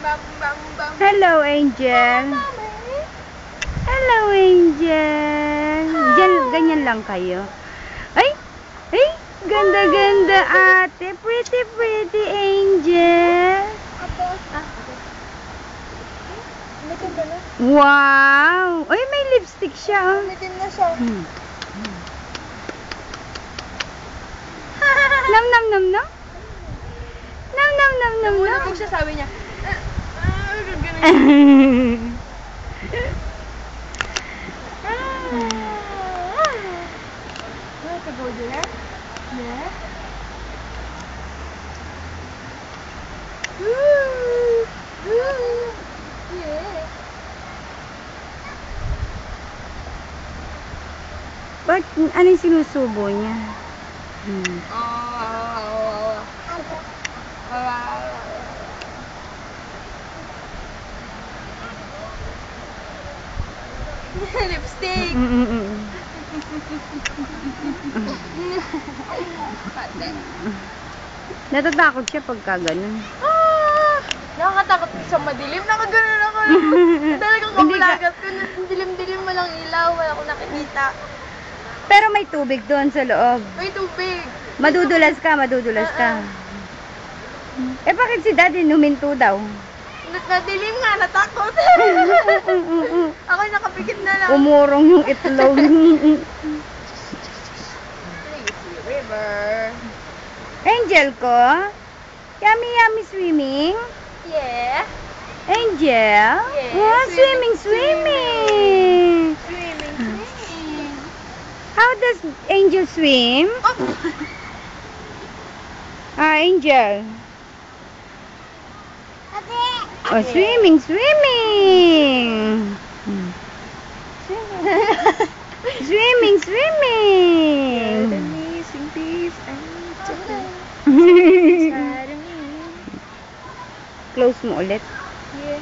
Hello, Angel. Hello, Angel. Ganyan lang kayo. Ay! Ay! Ganda-ganda, ate. Pretty, pretty, Angel. Wow! Ay, may lipstick siya. Umitin na siya. Nam, nam, nam, nam. Nam, nam, nam, nam, nam. Nabulabog siya, sabi niya. Want to go there? Yeah. Yeah. Ba't, ano yung sinusubo niya? Lipstick. Natatakot siya pagka ganun. Nakakatakot sa madilim. Nakaganon ako. Talagang kapulagat ko. Dilim-dilim walang ilaw. Wala akong nakikita. Pero may tubig doon sa loob. May tubig. Madudulas ka, madudulas ka. Eh bakit si daddy numinto daw? Nadilim nga, natakot. Ako nakapikit na lang. Umurong yung itlog. Lazy river. Angel ko? Yummy, yummy swimming? Yeah. Angel? Yes, Oh, swimming, swimming. Swimming. How does Angel swim? Oh. Angel. Oh, swimming. Swimming. Amazing peace and Close mo ulit. Yeah.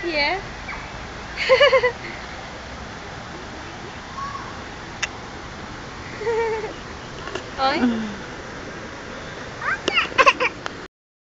Yeah.